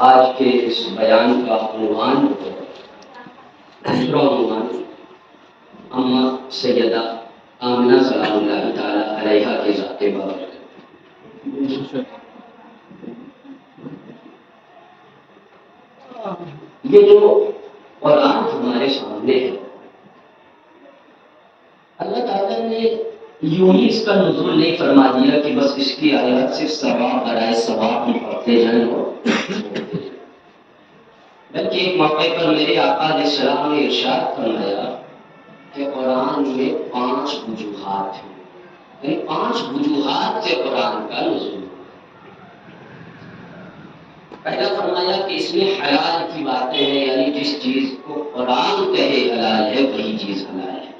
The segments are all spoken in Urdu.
آج کے اس بیان کا عنوان دوسرا عنوان اما سیدہ آمنہ سلام اللہ تعالیٰ علیہا کے ذات بابرکت۔ یہ جو قرآن ہمارے سامنے ہے، اللہ تعالیٰ نے یوں ہی اس کا نزول نہیں فرما دیا کہ بس اس کی آیات سے ثواب برائے ثواب ہم پڑھتے جائیں اور بلکہ ایک موقع پر میرے آقا علیہ السلام نے ارشاد فرمایا کہ قرآن میں 5 وجوہات ہیں، یعنی 5 وجوہات سے قرآن کا نزول۔ پہلا فرمایا کہ اس میں حلال کی باتیں ہیں، یعنی جس چیز کو قرآن کہے حلال ہے وہی چیز حلال ہے۔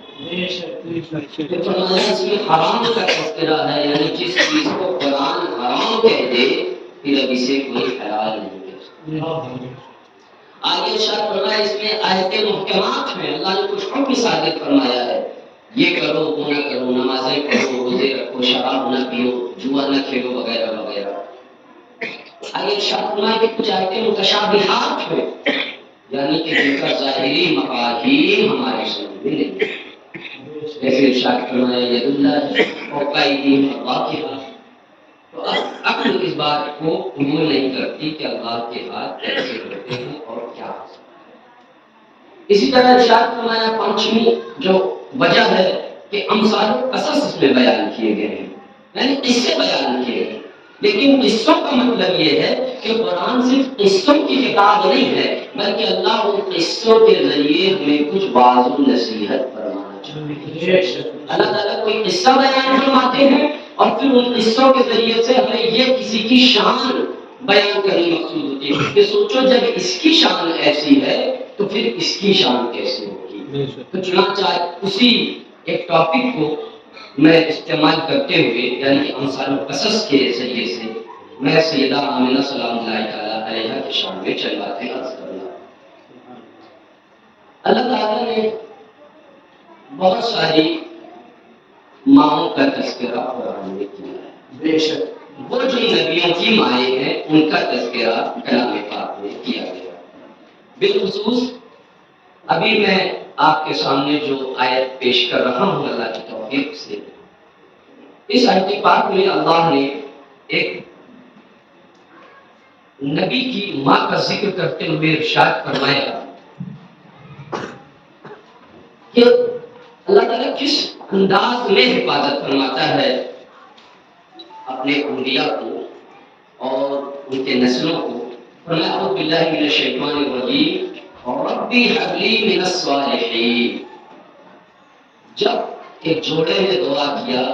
پھر فرمایا اس میں حرام کا تذکرہ ہے، یعنی جس چیز کو قرآن حرام کہہ دے پھر اب اسے کوئی حلال نہیں کہہ سکتا۔ آگے ارشاد فرمایا اس میں آیتیں محکمات ہیں، اللہ نے کچھ حکم صادر فرمایا ہے، یہ کرو وہ نہ کرو، نمازیں پڑھو، روزے رکھو، شراب نہ پیو، جوا نہ کھیلو، وغیرہ وغیرہ۔ آگے ارشاد فرمایا کہ کچھ آیتیں متشابہات ہیں، یعنی کہ جن کا ظاہری مفاہیم ہمارے سمجھ میں نہیں، جیسے ارشاد فرمایا ید اللہ فوق ایدیہم واضحہ، تو عقل اس بات کو قبول نہیں کرتی کہ اللہ کے ہاتھ کیسے ہوتے ہیں اور کیا ہو سکتا ہے۔ اسی طرح ارشاد فرمایا 5ویں جو وجہ ہے کہ امثال و قصص اس میں بیان کیے گئے ہیں، یعنی قصے بیان کیے گئے، لیکن قصوں کا مطلب یہ ہے کہ قرآن صرف قصوں کی کتاب نہیں ہے، بلکہ اللہ ان قصوں کے ذریعے ہمیں کچھ واعظ و نصیحت فرمانا چاہتے ہیں۔ اللہ تعالیٰ کوئی قصہ بیان فرماتے ہیں اور پھر ان قصوں کے ذریعے سے ہمیں یہ کسی کی شان بیان کرنی مقصود ہوتی ہے کہ سوچو جب اس کی شان ایسی ہے تو پھر اس کی شان کیسے ہوگی۔ تو چنانچہ اسی ایک ٹاپک کو میں استعمال کرتے ہوئے، یعنی امثال و قصص کے ذریعے سے میں سیدہ آمنہ سلام اللہ تعالیٰ علیہا کے شان میں چند باتیں عرض کرنا۔ اللہ تعالیٰ نے بہت ساری ماؤں کا تذکرہ قرآن میں کیا ہے، بے شک وہ جو نبیوں کی مائیں ہیں ان کا تذکرہ کلام پاک میں کیا گیا۔ بالخصوص ابھی میں آپ کے سامنے جو آیت پیش کر رہا ہوں اللہ کی توفیق سے، اس آیت پاک میں اللہ نے ایک نبی کی ماں کا ذکر کرتے ہوئے ارشاد فرمایا کہ اللہ تعالیٰ کس انداز میں حفاظت فرماتا ہے اپنے انبیاء کو اور ان کے نسلوں کو۔ فرمایا اعوذ باللہ من الشیطان الرجیم ربی ہب لی من الصالحین۔ جب ایک جوڑے نے دعا کیا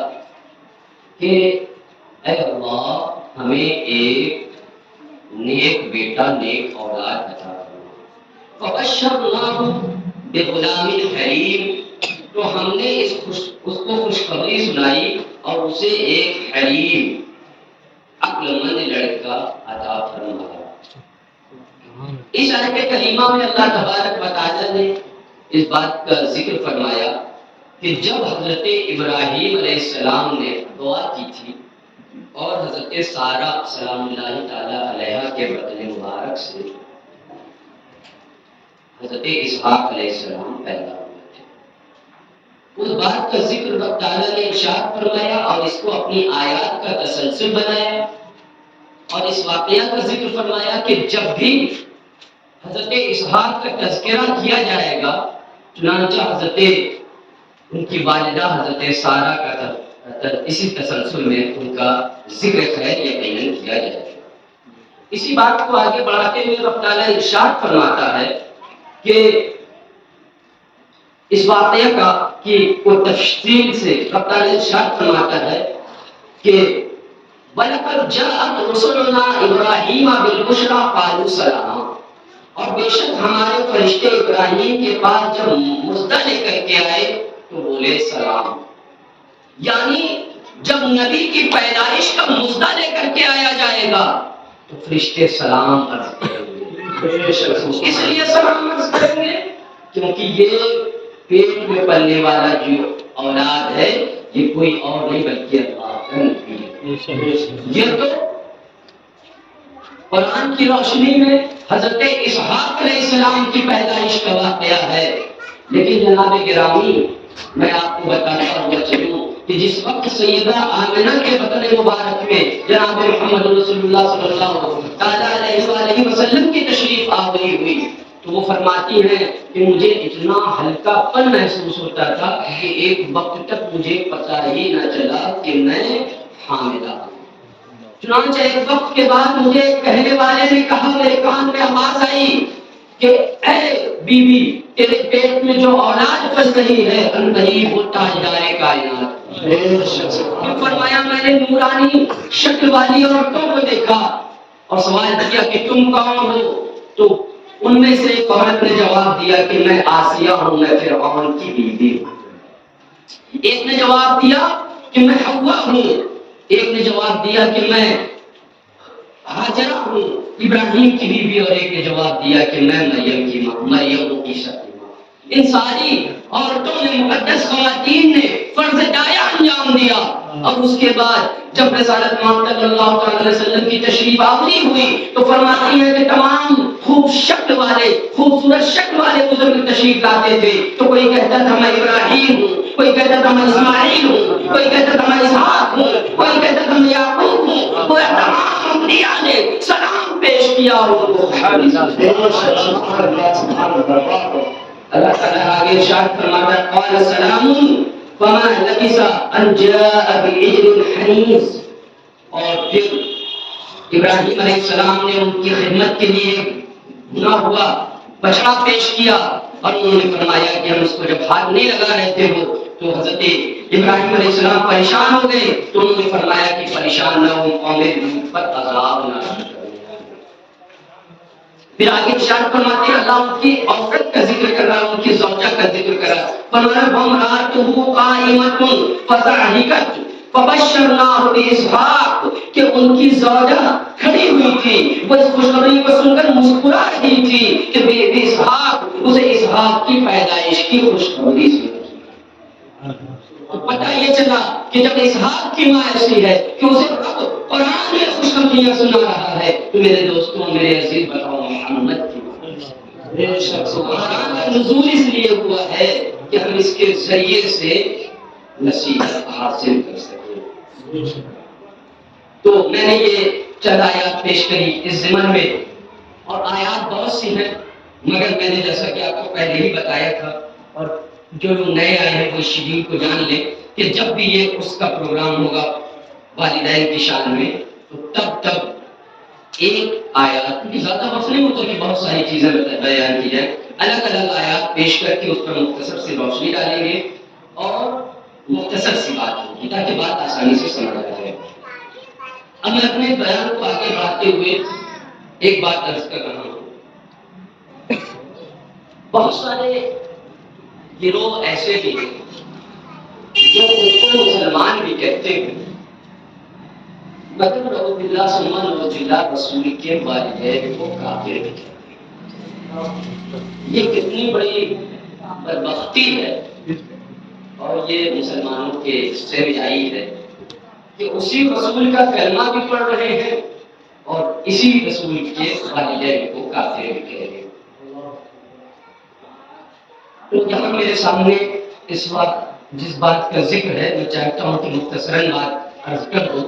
کہ اے اللہ ہمیں ایک نیک بیٹا نیک اولاد عطا فرما، فبشرناہ بغلام حلیم، تو ہم نے اس کو خوشخبری سنائی اور اسے ایک حلیم عقل مند لڑکا عطا فرمایا۔ اس آیت کریمہ میں اللہ تبارک و تعالیٰ نے اس بات کا ذکر فرمایا کہ جب حضرت ابراہیم علیہ السلام نے دعا کی تھی اور حضرت سارہ سلام اللہ تعالیٰ علیہا کے بدن مبارک سے حضرت اسحاق علیہ السلام پیدا ہوئے تھے، اس بات کا ذکر رب تعالیٰ نے ارشاد فرمایا اور اس کو اپنی آیات کا تسلسل بنایا اور اس واقعہ کا ذکر فرمایا کہ جب بھی حضرت اسحاق کا تذکرہ کیا جائے گا چنانچہ حضرت ان کی والدہ حضرت سارہ کا اسی تسلسل میں ان کا ذکر خیر یقیناً کیا جائے گا۔ اسی بات کو آگے بڑھاتے ہوئے رب تعالیٰ ارشاد فرماتا ہے کہ اس واقعہ کا کی کو تفصیل سے رب تعالیٰ ارشاد فرماتا ہے کہ وَلَقَدْ جَاءَتْ رُسُلُنَا إِبْرَاهِيمَ بِالْبُشْرَىٰ قَالُوا سَلَامًا، اور بے شک ہمارے فرشتے ابراہیم کے پاس جب مژدہ لے کر کے آئے تو بولے سلام، یعنی جب نبی کی پیدائش کا مژدہ لے کر کے آیا جائے گا تو فرشتے سلام عرض کریں گے۔ اس لیے سلام عرض کریں گے کیونکہ یہ پیٹ میں پلنے والا جو اولاد ہے یہ کوئی اور نہیں بلکہ اللہ کا نبی ہے۔ یہ تو قرآن کی روشنی میں حضرت اسحاق علیہ السلام کی پیدائش کا واقعہ ہے. لیکن جناب گرامی، میں آپ کو بتاتا ہوا چلوں کہ جس وقت سیدہ آمنہ کے بطن مبارک میں جناب محمد رسول اللہ صلی اللہ علیہ وآلہ وسلم کی تشریف آوری ہوئی تو وہ فرماتی ہیں کہ مجھے اتنا ہلکا پن محسوس ہوتا تھا کہ ایک وقت تک مجھے پتہ ہی نہ چلا کہ میں حاملہ ہوں. چنانچہ ایک وقت کے بعد مجھے کہنے والے نے کہا، میرے کان میں آواز آئی کہ اے بی بی، تیرے پیٹ میں جو اولاد پل رہی ہے انتہی وہ تاجدار کائنات. فرمایا میں نے نورانی شکل والی عورتوں کو دیکھا اور سوال کیا کہ تم کون ہو؟ تو ان میں سے ایک عورت نے جواب دیا کہ میں آسیہ ہوں، میں فرعون کی بیوی ہوں. ایک نے جواب دیا کہ میں حوا ہوں. ایک نے جواب دیا کہ میں ہاجرہ ہوں، ابراہیم کی بیوی. اور ایک نے جواب دیا کہ میں مریم کی ماں، مریم کی شکل ماں. ان ساری عورتوں نے، مقدس خواتین نے فرض دایا انجام دیا. اور اس کے بعد جب رسالت محمد صلی اللہ علیہ وسلم کی تشریف آوری ہوئی تو فرماتی ہے کہ تمام خوب شکل والے، خوبصورت شکل والے بزرگ تشریف لاتے تھے. تو کوئی کہتا تھا میں ابراہیم ہوں، کوئی کہتا تھا میں اسماعیل ہوں، کوئی کہتا تھا میں اسحاق ہوں، کوئی کہتا تھا میں یعقوب ہوں. وہ تمام انبیاء نے سلام پیش کیا اور ان کو اللہ تعالیٰ آگے ارشاد فرماتا ہے قال سلام فما لبث ان جاء بعجل حنیذ. اور پھر ابراہیم علیہ السلام نے ان کی خدمت کے لیے بنا ہوا بچڑا پیش کیا اور انہوں نے فرمایا کہ ہم اس کو جب ہاتھ نہیں لگا رہے تھے وہ تو حضرت ابراہیم علیہ السلام پریشان ہو گئے. تو انہوں نے فرمایا کہ پریشان نہ ہو، قوم لوط پر عذاب نہ کرے. پھر آگے ارشاد فرماتے ہیں اللہ ان کی عورت کا ذکر کر رہا، ان کی زوجہ کا ذکر کر رہا. فرمایا وامرأتہ قائمۃ فضحکت فبشرناہ باسحاق، کہ ان کی زوجہ کھڑی ہوئی تھی، وہ اس خوشخبری کو سن کر مسکرا رہی تھی کہ بے اسحاق، اسے اسحاق کی پیدائش کی خوشخبری سنی. تو پتہ یہ چلا کہ جب اسحاق کی ماں ایسی ہے کہ اسے قرآن میں خوشخبریاں سنا رہا ہے تو میرے دوستوں، میرے عزیز بتاؤ محمد کی قرآن کا نزول اس لیے ہوا ہے کہ ہم اس کے ذریعے سے نصیحت حاصل کر سکیں. تو میں نے یہ چند آیات پیش کری اس ضمن میں، اور آیات بہت سی ہیں مگر میں نے جیسا کہ آپ کو پہلے ہی بتایا تھا، اور جو لوگ نئے آئے ہیں وہ شیڈول کو جان لیں کہ جب بھی یہ اس کا پروگرام ہوگا والدین کی شان میں تو تب ایک آیات، زیادہ وقت نہیں ہوتا کہ بہت ساری چیزیں بیان کی جائیں، الگ الگ آیات پیش کر کے اس پر مختصر سی روشنی ڈالیں گے اور مختصر سی بات ہوگی تاکہ بات آسانی سے سمجھ آ جائے. اب میں اپنے بیان کو آگے بڑھاتے ہوئے ایک بات عرض کر رہا ہوں. بہت سارے گروہ ایسے بھی ہیں جو خود کو مسلمان بھی کہتے ہیں مگر رسول اللہ صلی اللہ علیہ رسول کے والدین کو کافر بھی کہتے ہیں. یہ کتنی بڑی بدبختی ہے اور یہ مسلمانوں کے سے آئی ہے کہ اسی رسول کا کلمہ بھی پڑھ رہے ہیں اور اسی رسول کے والدین کو کافر بھی کہہ رہے ہیں. تو یہاں میرے سامنے اس وقت جس بات کا ذکر ہے میں چاہتا ہوں کہ مختصراً بات عرض کر دوں.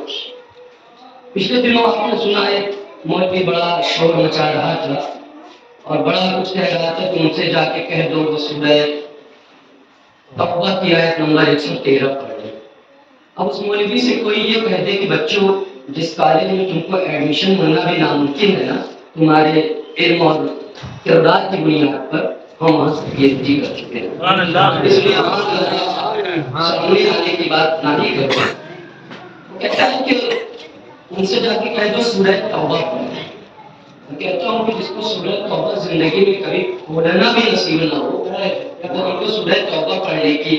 پچھلے دنوں آپ نے سنا ہے مولوی بڑا شور مچا رہا تھا اور بڑا کچھ کہہ رہا تھا کہ ان سے جا کے کہہ دو وہ سورہ توبہ کی آیت نمبر 113 پڑھ لیں. اب اس مولوی سے کوئی یہ کہہ دے کہ بچوں جس کالج میں تم کو ایڈمیشن ملنا بھی ناممکن ہے نا، تمہارے علم اور کردار کی بنیاد پر ہم وہاں سے پی ایچ ڈی کر چکے ہیں، اس لیے سامنے آنے کی بات نہ ہی کرو. کہتا ہے کہ ان سے جا کے کہہ دو سورہ توبہ پڑھیں. میں کہتا ہوں کہ جس کو سورہ توبہ زندگی میں کبھی کھولنا بھی نصیب نہ ہو وہ ہم کو سورہ توبہ پڑھنے کی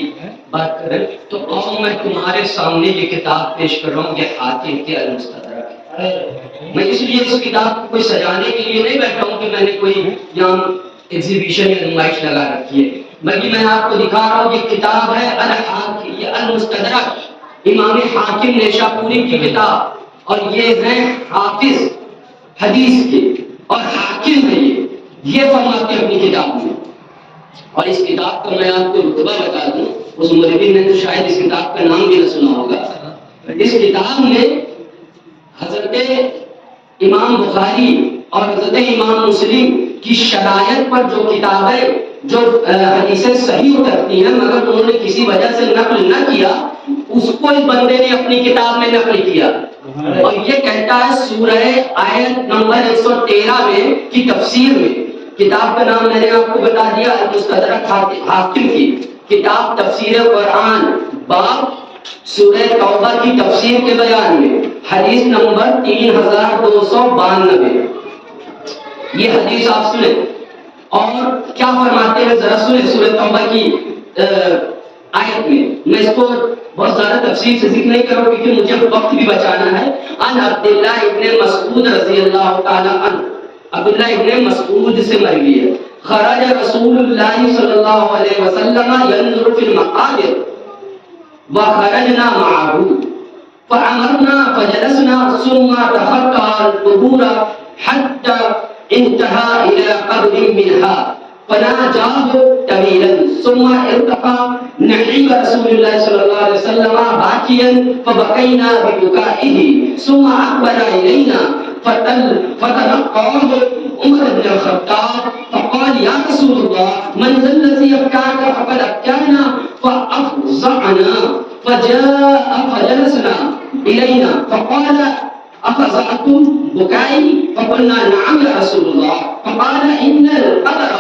بات کریں. تو آؤ میں تمہارے سامنے یہ کتاب پیش کر رہا ہوں، یہ حاکم کے المستدرک ہے. میں اس لیے اس کتاب کو کوئی سجانے کے لیے نہیں بیٹھا ہوں کہ میں نے کوئی یہاں ایگزیبیشن یا نمائش لگا رکھی ہے، بلکہ میں آپ کو دکھا رہا ہوں یہ کتاب ہے الحاکم، یہ المستدرک امام حاکم نیشاپوری کی کتاب، اور یہ ہیں حافظ حدیث کے اور حاکم ہے یہ فرماتے ہیں اپنی کتاب میں. اور اس کتاب کا میں آپ کو رتبہ بتا دوں, اس مولوی نے تو شاید اس کتاب کا نام بھی نہ سنا ہوگا. اس کتاب میں حضرت امام بخاری اور حضرت امام مسلم کی شرائط پر جو کتابیں جو حدیثیں صحیح اترتی ہیں مگر انہوں نے کسی وجہ سے نقل نہ کیا, اس کو اس بندے نے اپنی کتاب میں نقل کیا. اور یہ کہتا ہے سورہ آیت نمبر 113 میں کی تفسیر میں, کتاب کا نام میں نے آپ کو بتا دیا المستدرک حاکم کی کتاب تفسیر قرآن, باب سورہ توبہ کی تفسیر کے بیان میں حدیث نمبر 3292. یہ حدیث آپ سنیں اور کیا فرماتے ہیں ذرا سنیں سورہ توبہ کی آیت میں. میں اس کو بہت زیادہ تفصیل سے ذکر نہیں کروں کیونکہ مجھے وقت بھی بچانا ہے. ان عبداللہ ابن مسعود رضی اللہ تعالی عنہ, عبداللہ ابن مسعود سے مروی ہے, خرج رسول اللہ صلی اللہ علیہ وسلم ينظر في المقابر وخرجنا معه فأمرنا فجلسنا ثم تخطى القبور حتى انتهى إلى قبر منها فناجاه طويلا ثم ارتقى نحيب رسول الله صلى الله عليه وسلم باكيا فبكينا ببكائه ثم أقبل إلينا فتلقاه عمر بن الخطاب فقال يا رسول الله من ذا الذي يبكاك فقد أبكانا فأفزعنا فجاء فجلسنا إلينا فقال أفزعتم بكائي فقلنا نعم يا رسول الله فقال إن القبر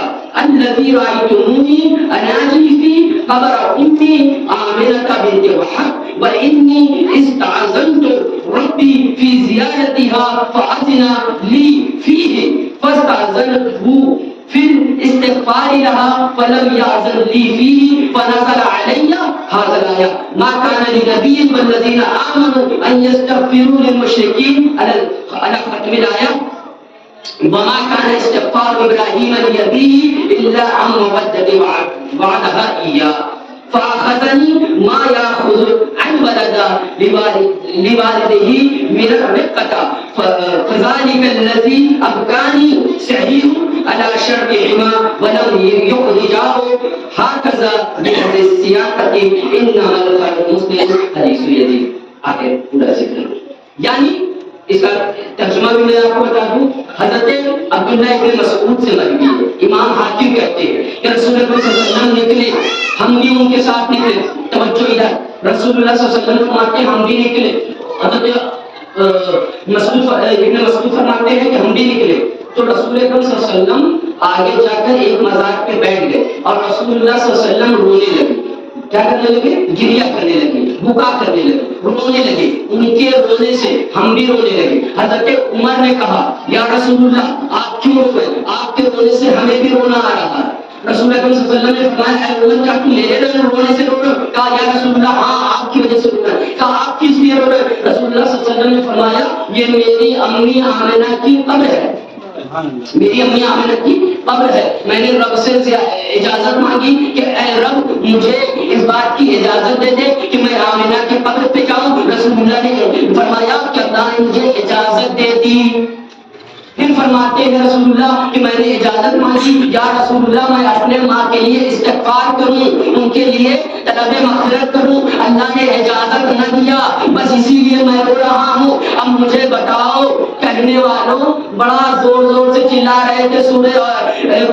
الذي رأيتموني أناجي في قبر أمي آمنة بنت وهب وإني استعذنت ربي في زيارتها فأذن لي فيه فاستأذنته في الاستغفار لها فلم يأذن لي فيه فنزل علي هذا الآية ما كان لنبي والذين آمنوا أن يستغفروا للمشركين على ختم الآية وما كان استغفار إبراهيم لأبيه إلا عن مودة وعدها إياه فأخذني ما يأخذ عن ولد لوالده من الرقة فذلك الذي أبكاني صحيح على شرطهما ولم يخرجاه هكذا بحر السياقة إنما الخير مسلم حديث يزيد. آگے پورا ذکر یعنی اس کا ترجمہ بھی میں آپ کو بتا دوں. حضرت عبداللہ ابن مسعود سے مروی ہے, امام حاکم کہتے ہیں کہ رسول اللہ صلی اللہ علیہ وسلم نکلے, ہم بھی ان کے ساتھ نکلے. توجہ ادھر, رسول اللہ صلی اللہ علیہ وسلم فرماتے ہیں ہم بھی نکلے. حضرت ابن مسعود فرماتے ہیں کہ ہم بھی نکلے تو رسول اللہ صلی اللہ علیہ وسلم آگے جا کر ایک مزار پہ بیٹھ گئے اور رسول اللہ صلی اللہ علیہ وسلم رونے لگے. کیا کرنے لگے؟ گریہ کرنے لگے, بکا کرنے لگے, رونے لگے. ان کے رونے سے ہم بھی رونے لگے. حضرت عمر نے کہا یا رسول اللہ آپ کیوں رو رہے؟ آپ کے رونے سے ہمیں بھی رونا آ رہا ہے. رسول اللہ صلی اللہ علیہ وسلم نے فرمایا اے عمر کیا تم میرے رونے سے رو رہے ہو؟ کہا یا رسول اللہ ہاں آپ کی وجہ سے رو رہے ہیں. کہا آپ کس لیے رو رہے ہیں؟ رسول اللہ صلی اللہ علیہ وسلم نے فرمایا یہ میری امی آمنہ کی قبر ہے, میری امی آمنہ کی قبر ہے. میں نے رب سے اجازت مانگی کہ اے رب مجھے اس بات کی اجازت دے دے کہ میں آمنہ کی قبر پہ جاؤں. رسول اللہ نے فرمایا کہ اللہ نے مجھے اجازت دے دی. پھر فرماتے ہیں رسول اللہ کہ میں نے اجازت مانگی یا رسول اللہ میں اپنے ماں کے لیے استغفار کروں, ان کے لیے طلب مغفرت کروں. اللہ نے اجازت نہ دیا, بس اسی لیے میں رو رہا ہوں. اب مجھے بتاؤ, کہنے والوں بڑا زور زور سے چلا رہے تھے سورہ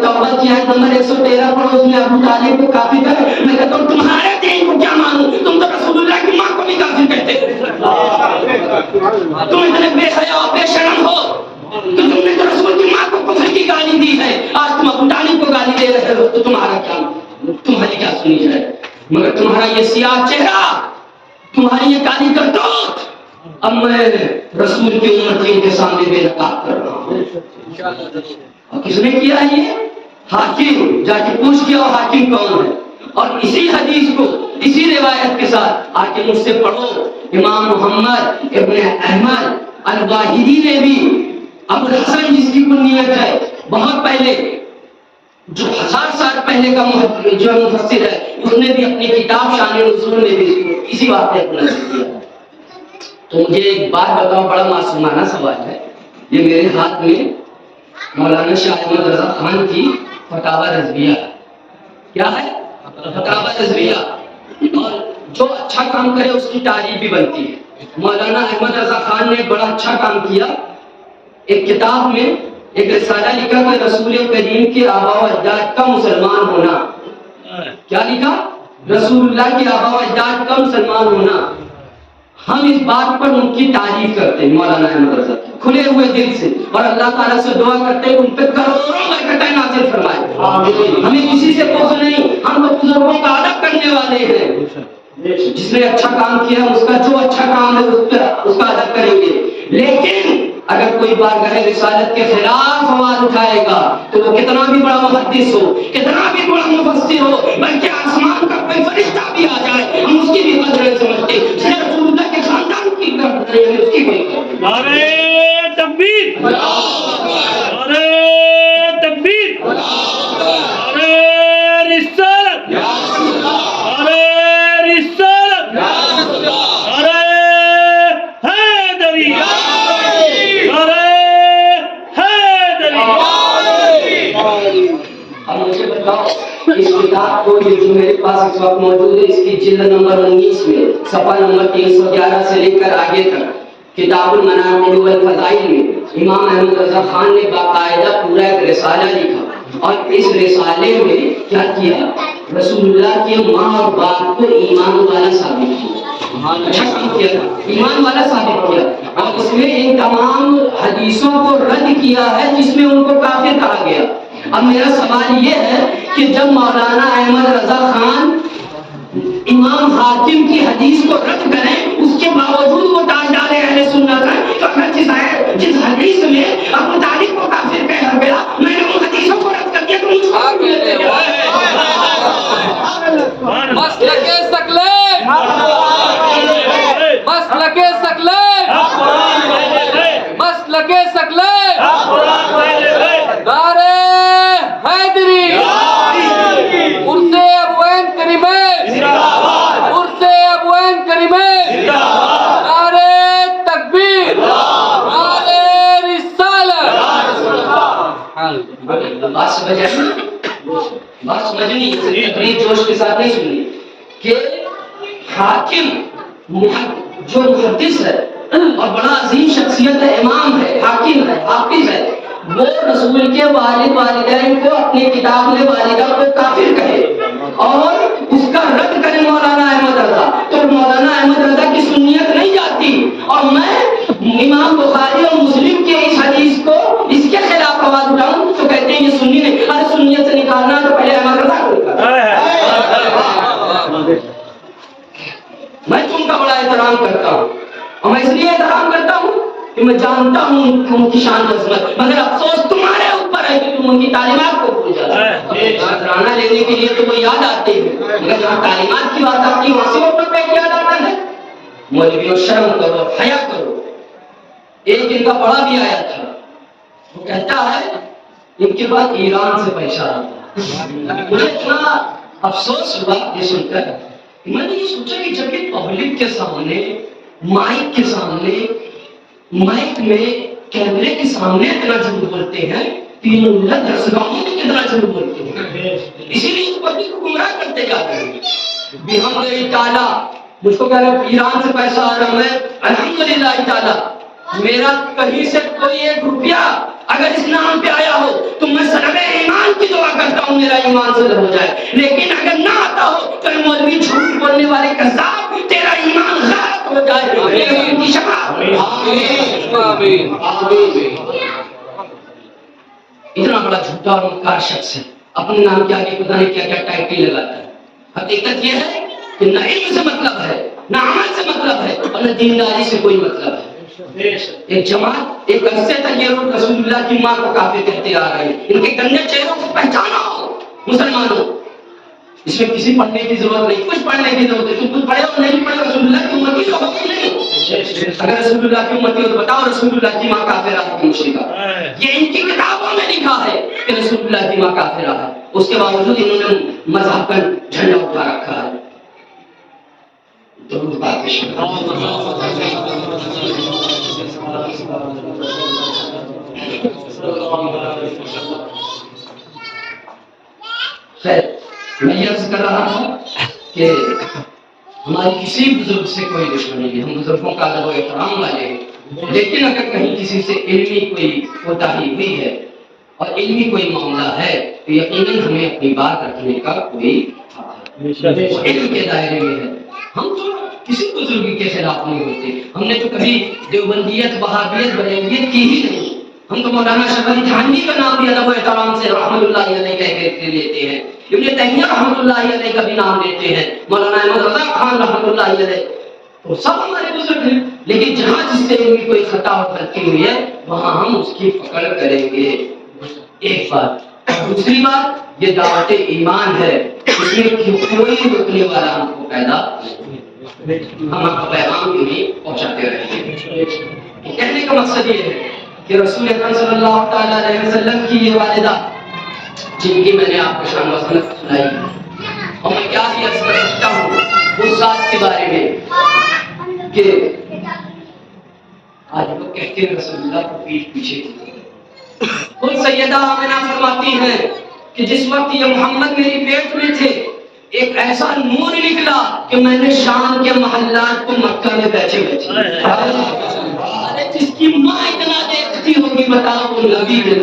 توبہ کی آیت نمبر 113 پڑھو, اس میں ابو طالب کو کافر کر. میں کہتا ہوں تمہارے دین کو کیا مانوں, تم تو رسول اللہ کی ماں کو بھی کافر کہتے ہو. تم اتنے بے حیا اور بے شرم ہو کہ تم نے تو رسول کی ماں کو کفر کی گالی دی ہے, آج تم ابو طالب کو گالی دے رہے ہو. تو تمہارا کیا, تمہاری کیا سنی جائے؟ مگر تمہارا یہ سیاہ چہرہ, تمہاری یہ کالی کرتوت, اب میں رسول کی امت کے سامنے بے نقاب کر رہا ہوں. اور کس نے کیا یہ؟ حاکم. جا کے پوچھ کیا حاکم کون ہے. اور اسی حدیث کو اسی روایت کے ساتھ آ کے مجھ سے پڑھو. امام محمد ابن احمد الواحدی نے بھی ابو الحسن جس کی کنیت ہے, بہت پہلے جو 1000 سال پہلے کا جو مفسر ہے, اس نے بھی اپنی کتاب شان نزول میں بھی اسی واقعے کو نقل کیا. تو مجھے ایک بات بتاؤ, بڑا معصومانہ سوال ہے, یہ میرے ہاتھ میں مولانا شاہ احمد رضا خان کی فتاوی رضویہ، کیا ہے؟ فتاوی رضویہ، اور جو اچھا کام کرے اس کی تعریف بھی بنتی ہے۔ مولانا احمد رضا خان نے بڑا اچھا کام کیا، ایک کتاب میں ایک رسالہ لکھا کہ رسول کریم کے آبا و اجداد کا مسلمان ہونا، کیا لکھا؟ رسول اللہ کے آبا و اجداد کا مسلمان ہونا۔ ہم اس بات پر ان کی تعریف کرتے ہیں مولانا احمد رضا کھلے ہوئے دل سے، اور اللہ تعالیٰ سے دعا کرتے ہیں ان پہ کروڑوں برکتیں نازل فرمائے۔ ہمیں کسی سے بغض نہیں، ہم تو بزرگوں کا ادب کرنے والے ہیں۔ جس نے اچھا کام کیا اس کا جو اچھا کام ہے اس کا ادب کریں گے، لیکن اگر کوئی بارگاہ رسالت کے خلاف آواز اٹھائے گا تو وہ کتنا بھی بڑا محدث ہو، کتنا بھی بڑا مفسر ہو، بلکہ آسمان کا کوئی فرشتہ بھی آ جائے، ہم اس کی بھی قدر نہیں سمجھتے۔ رسول اللہ کے خاندان کی قدر نہیں، اس کی کوئی قدر نہیں۔ نعرہ تکبیر، نعرہ تکبیر، نعرہ رسالت، نعرہ رسالت، نعرہ حیدری، نعرہ حیدری۔ اب مجھے بتاؤ اس کتاب کو جو میرے پاس اس وقت موجود ہے، اس کی جلد نمبر 19 میں صفحہ نمبر 311 سے لے کر آگے تک کتاب المناقب والفضائل میں امام احمد رضا خان نے باقاعدہ پورا ایک رسالہ لکھا، اور اس رسالے میں کیا کیا؟ رسول اللہ کی ماں اور باپ کو ایمان والا ثابت کیا، اچھا کام کیا تھا، ایمان والا ثابت کیا، اور اس میں ان تمام حدیثوں کو رد کیا ہے جس میں ان کو کافر کہا گیا۔ اب میرا سوال یہ ہے کہ جب مولانا احمد رضا خان امام حاکم کی حدیث کو رد کریں، اس کے باوجود وہ تاج ڈالے اہل سنت ہیں، تو اگر جس حدیث میں ابو طالب کو کافر کہا گیا، میں نے ان حدیثوں کو رد کر دیا تو مجھ کو ملتے ہیں۔ مسلک ثقلین، مسلک ثقلین، مسلک ثقلین، نعرہ حیدری، عرص ابوین کریمین، عرص ابوین کریمین، نعرہ تکبیر، نعرہ رسالت۔ بات سمجھنی اتنی جوش کے ساتھ نہیں سنی کہ حاکم جو محدث ہے اور بڑا عظیم شخصیت ہے، امام ہے، حاکم ہے، حافظ ہے، وہ رسول کے والد والدین کو اپنی کتاب میں والدہ کو کافر کہے اور اس کا رد کرے مولانا احمد رضا، تو مولانا احمد رضا کی سنیت نہیں جاتی، اور میں امام بخاری اور مسلم کے اس حدیث کو اس کے خلاف آواز اٹھاؤں تو کہتے ہیں یہ سنی نہیں، ہر سنیت سے نکالنا تو پہلے احمد رضا کو نکالنا۔ میں تم کا بڑا احترام کرتا ہوں، اور میں اس لیے احترام کرتا ہوں کہ میں جانتا ہوں ان کی شان عظمت، مگر افسوس تمہارے اوپر ہے کہ تم ان کی تعلیمات کو بھول جاتے ہو۔ نذرانہ لینے کے لیے تو وہ یاد آتے ہیں، مگر جہاں تعلیمات کی بات آتی ہے وہاں سے وہ اپنا پیٹ یاد آتا ہے۔ مولویوں شرم کرو، حیا کرو۔ ایک ان کا بڑا بھی آیا تھا، وہ کہتا ہے ان کے بعد ایران سے پیسہ آتا۔ مجھے اتنا افسوس ہوا یہ سن کر، میں نے یہ سوچا کہ جب یہ پبلک کے سامنے، مائک کے سامنے، مائک میں کیمرے کے سامنے اتنا جھوٹ بولتے ہیں، تین اللہ درسگاہوں میں کتنا جھوٹ بولتے ہیں، اسی لیے اس پبلک کو گمراہ کرتے جاتے ہیں۔ بحمد تعالیٰ مجھ کو کہہ رہے ہیں ایران سے پیسہ آ رہا ہے، الحمدللہ تعالیٰ میرا کہیں سے کوئی ایک روپیہ اگر اس نام پہ آیا ہو تو میں صدقہ ایمان کی دعا کرتا ہوں میرا ایمان صدر ہو جائے، لیکن اگر نہ آتا ہو تو مولوی جھوٹ بولنے والے کذاب تیرا ایمان غلط ہو جائے۔ اتنا بڑا جھوٹا اور مکار شخص ہے، اپنے نام کے آگے پتہ نہیں کیا کیا ٹائٹل لگاتا ہے۔ حقیقت یہ ہے کہ نہ علم سے مطلب ہے، نہ عمل سے مطلب ہے، اور نہ دینداری سے کوئی مطلب ہے۔ ایک جماعت ایک عرصے تک یہ لوگ رسول اللہ کی ماں کو کافر کہتے آ رہے ہیں، ان کے گندے چہروں کو پہچانا ہو مسلمانوں، اس میں کسی پڑھنے کی ضرورت نہیں، کچھ پڑھنے کی ضرورت ہے، تم کچھ پڑھے ہو نہیں پڑھے، رسول اللہ کی امتی تو ہوتی نہیں۔ اگر رسول اللہ کی امتی ہو تو بتاؤ رسول اللہ کی ماں کافرہ ہے کہ مشرکہ؟ یہ ان کی کتابوں میں لکھا ہے کہ رسول اللہ کی ماں کافرہ ہے، اس کے باوجود انہوں نے مذہب کا جھنڈا اٹھا رکھا ہے۔ درود پاک خیر میں یہ عرض کر رہا تھا کہ ہماری کسی بزرگ سے کوئی دشمنی نہیں، ہم بزرگوں کا ادب و احترام والے ہیں، لیکن اگر کہیں کسی سے علمی کوئی کوتاہی ہوئی ہے اور علمی کوئی معاملہ ہے تو یقیناً ہمیں اپنی بات رکھنے کا کوئی حق ہے، وہ علم کے دائرے میں ہے۔ ہم تو کسی بزرگ کے خلاف نہیں ہوتے، ہم نے تو کبھی دیوبندیت وہابیت بریلویت کی ہی نہیں، ہم تو مولانا اشرف علی تھانوی کا نام بھی ادب و احترام سے رحمۃ اللہ علیہ کہہ کے لیتے ہیں، ابن تیمیہ رحمۃ اللہ علیہ کا بھی نام لیتے ہیں، مولانا احمد رضا خان رحمۃ اللہ علیہ، وہ سب ہمارے بزرگ ہیں، لیکن جہاں جس سے ان کی کوئی خطا اور غلطی ہوئی ہے وہاں ہم اس کی پکڑ کریں گے، ایک بات۔ دوسری بات، یہ دعوت ایمان ہے، اس میں کوئی رکنے والا ہم کو پیدا نہیں، ہم آپ کا پیغام انہیں پہنچاتے رہیں گے۔ کہنے کا مقصد یہ ہے کہ رسول اکرم صلی اللہ تعالیٰ علیہ وسلم کی یہ والدہ جن کی میں نے آپ کو شان و عظمت سنائی، اور میں کیا ہی عرض کر سکتا ہوں اس ذات کے بارے میں کہ آج لوگ کہتے ہیں رسول اللہ کو پیٹھ پیچھے کی۔ خود سیدہ آمنہ فرماتی ہیں کہ جس وقت یہ محمد میری پیٹ میں تھے ایک ایسا نور نکلا کہ میں نے شام کے محلات کو مکہ میں بیٹھے ارے جس کی ماں اتنا دیکھتی ہوگی بتاؤ وہ نبی کے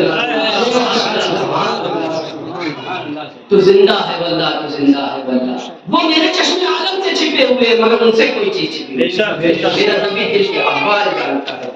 تو زندہ ہے واللہ، تو زندہ ہے واللہ، وہ میرے چشم عالم سے چھپے ہوئے مگر ان سے کوئی چیز چھپی نہیں، میرا نبی دل کے احوال جانتا ہے۔